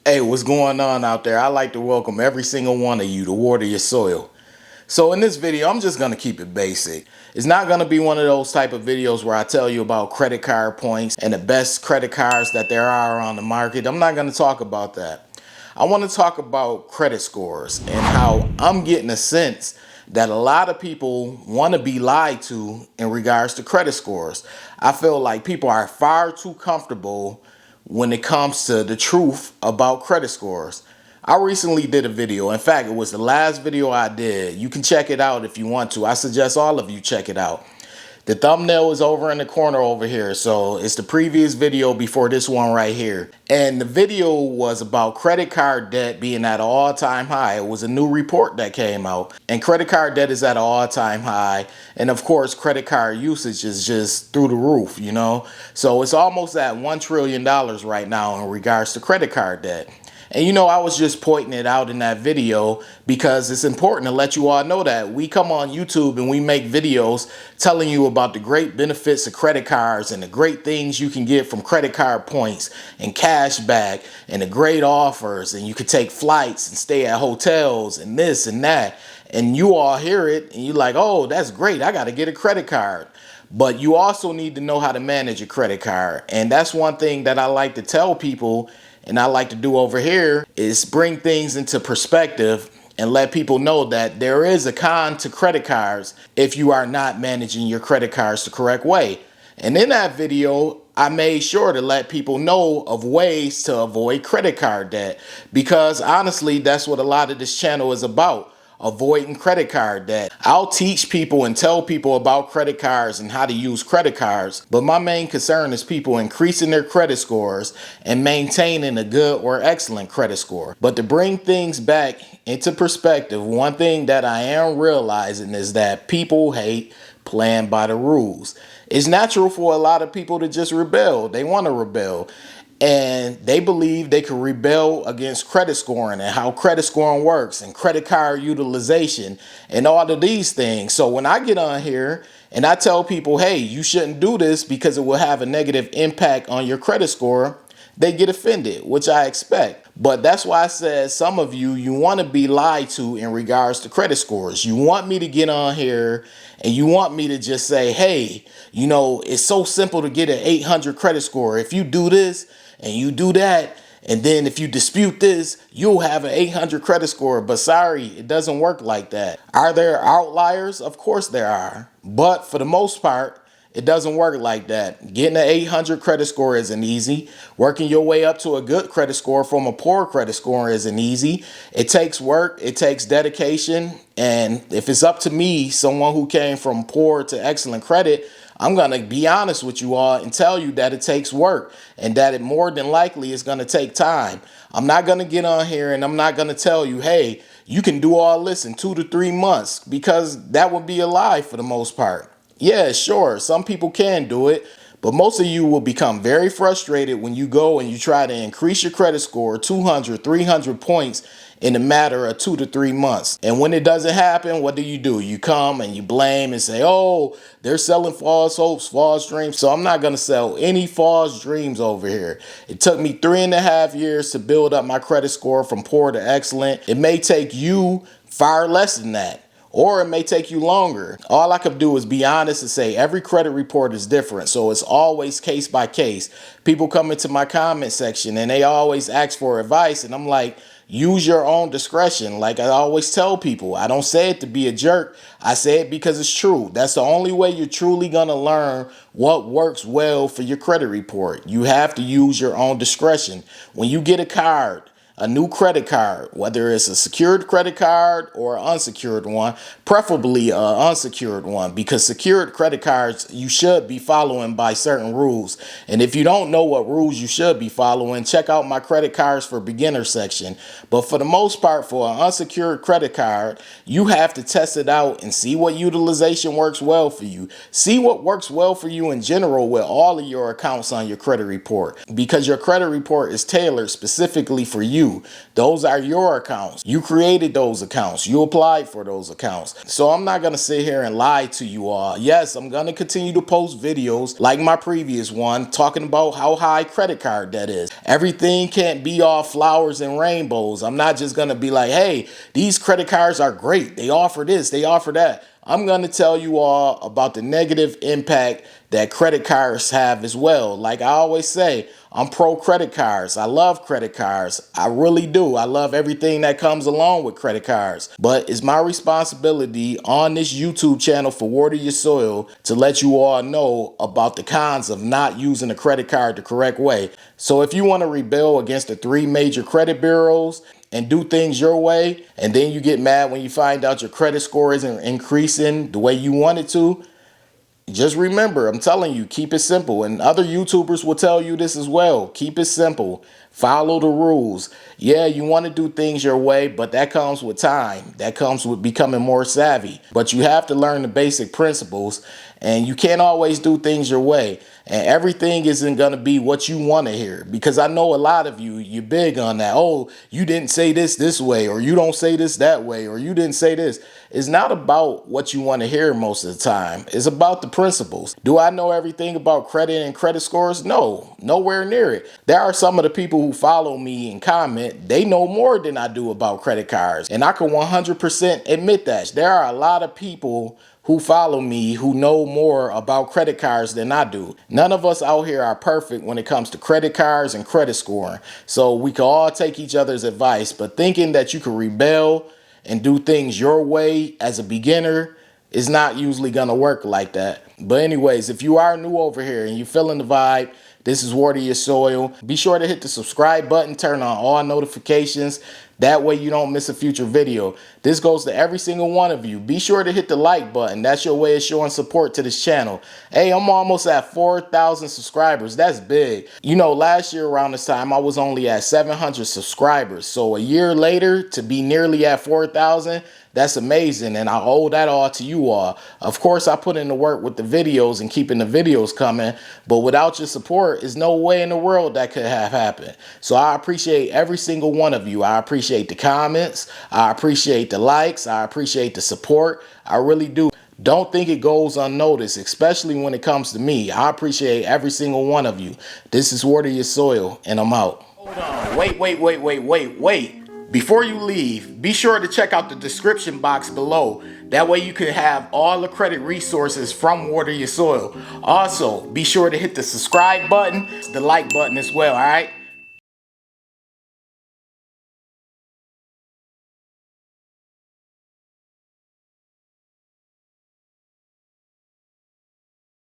Hey, what's going on out there? I'd like to welcome every single one of you to Water Your Soil. So in this video, I'm just going to keep it basic. It's not going to be one of those type of videos where I tell you about credit card points and the best credit cards that there are on the market. I'm not going to talk about that. I want to talk about credit scores and how I'm getting a sense that a lot of people want to be lied to in regards to credit scores. I feel like people are far too comfortable when it comes to the truth about credit scores. I recently did a video. In fact, it was the last video I did. You can check it out if you want to. I suggest all of you check it out. The thumbnail is over in the corner over here. So it's the previous video before this one right here. And the video was about credit card debt being at an all-time high. It was a new report that came out. And credit card debt is at an all-time high. And of course, credit card usage is just through the roof, you know. So it's almost at $1 trillion right now in regards to credit card debt. And you know, I was just pointing it out in that video because it's important to let you all know that we come on YouTube and we make videos telling you about the great benefits of credit cards and the great things you can get from credit card points and cash back and the great offers, and you could take flights and stay at hotels and this and that. And you all hear it and you're like, oh, that's great. I got to get a credit card. But you also need to know how to manage a credit card. And that's one thing that I like to tell people, and I like to do over here, is bring things into perspective and let people know that there is a con to credit cards if you are not managing your credit cards the correct way. And in that video, I made sure to let people know of ways to avoid credit card debt, because honestly, that's what a lot of this channel is about. Avoiding credit card debt. I'll teach people and tell people about credit cards and how to use credit cards, but my main concern is people increasing their credit scores and maintaining a good or excellent credit score. But to bring things back into perspective, one thing that I am realizing is that people hate playing by the rules. It's natural for a lot of people to just rebel. They want to rebel. And they believe they can rebel against credit scoring and how credit scoring works and credit card utilization and all of these things. So when I get on here and I tell people, hey, you shouldn't do this because it will have a negative impact on your credit score, they get offended, which I expect. But that's why I said some of you want to be lied to in regards to credit scores. You want me to get on here and you want me to just say, hey, you know, it's so simple to get an 800 credit score. If you do this and you do that, and then if you dispute this, you'll have an 800 credit score. But sorry, it doesn't work like that. Are there outliers? Of course there are. But for the most part, it doesn't work like that. Getting an 800 credit score isn't easy. Working your way up to a good credit score from a poor credit score isn't easy. It takes work. It takes dedication. And if it's up to me, someone who came from poor to excellent credit, I'm going to be honest with you all and tell you that it takes work and that it more than likely is going to take time. I'm not going to get on here and I'm not going to tell you, hey, you can do all this in 2 to 3 months, because that would be a lie for the most part. Yeah, sure, some people can do it, but most of you will become very frustrated when you go and you try to increase your credit score 200, 300 points in a matter of 2 to 3 months. And when it doesn't happen, what do? You come and you blame and say, oh, they're selling false hopes, false dreams. So I'm not going to sell any false dreams over here. It took me 3.5 years to build up my credit score from poor to excellent. It may take you far less than that, or it may take you longer. All I could do is be honest and say every credit report is different. So it's always case by case. People come into my comment section and they always ask for advice. And I'm like, use your own discretion. Like I always tell people, I don't say it to be a jerk. I say it because it's true. That's the only way you're truly going to learn what works well for your credit report. You have to use your own discretion. When you get a card, a new credit card, whether it's a secured credit card or an unsecured one, preferably an unsecured one, because secured credit cards, you should be following by certain rules. And if you don't know what rules you should be following, check out my credit cards for beginners section. But for the most part, for an unsecured credit card, you have to test it out and see what utilization works well for you. See what works well for you in general with all of your accounts on your credit report, because your credit report is tailored specifically for you. you. Those are your accounts. You created those accounts. You applied for those accounts. So I'm not going to sit here and lie to you all. Yes, I'm going to continue to post videos like my previous one talking about how high credit card debt is. Everything can't be all flowers and rainbows. I'm not just going to be like, hey, these credit cards are great. They offer this, they offer that. I'm going to tell you all about the negative impact that credit cards have as well. Like I always say, I'm pro credit cards. I love credit cards. I really do. I love everything that comes along with credit cards. But it's my responsibility on this YouTube channel for Water Your Soil to let you all know about the cons of not using a credit card the correct way. So if you want to rebel against the 3 major credit bureaus and do things your way, and then you get mad when you find out your credit score isn't increasing the way you want it to, just remember, I'm telling you, keep it simple. And other YouTubers will tell you this as well. Keep it simple. Follow the rules. Yeah, you want to do things your way, but that comes with time. That comes with becoming more savvy. But you have to learn the basic principles, and you can't always do things your way. And everything isn't going to be what you want to hear, because I know a lot of you're big on that. Oh, you didn't say this way, or you don't say this that way, or you didn't say this. It's not about what you want to hear most of the time. It's about the principles. Do I know everything about credit and credit scores? No, nowhere near it. There are some of the people who follow me and comment, they know more than I do about credit cards. And I can 100% admit that. There are a lot of people who follow me who know more about credit cards than I do. None of us out here are perfect when it comes to credit cards and credit scoring. So we can all take each other's advice, but thinking that you can rebel and do things your way as a beginner is not usually gonna work like that. But anyways, if you are new over here and you're feeling the vibe, this is Water Your Soil. Be sure to hit the subscribe button, turn on all notifications. That way you don't miss a future video. This goes to every single one of you. Be sure to hit the like button. That's your way of showing support to this channel. Hey, I'm almost at 4,000 subscribers. That's big. You know, last year around this time, I was only at 700 subscribers. So a year later, to be nearly at 4,000, that's amazing, and I owe that all to you all. Of course, I put in the work with the videos and keeping the videos coming, but without your support, there's no way in the world that could have happened. So I appreciate every single one of you. I appreciate the comments. I appreciate the likes. I appreciate the support. I really do. Don't think it goes unnoticed, especially when it comes to me. I appreciate every single one of you. This is Water Your Soil, and I'm out. Hold on. Wait. Before you leave, be sure to check out the description box below. That way you can have all the credit resources from Water Your Soil. Also, be sure to hit the subscribe button, the like button as well, all right?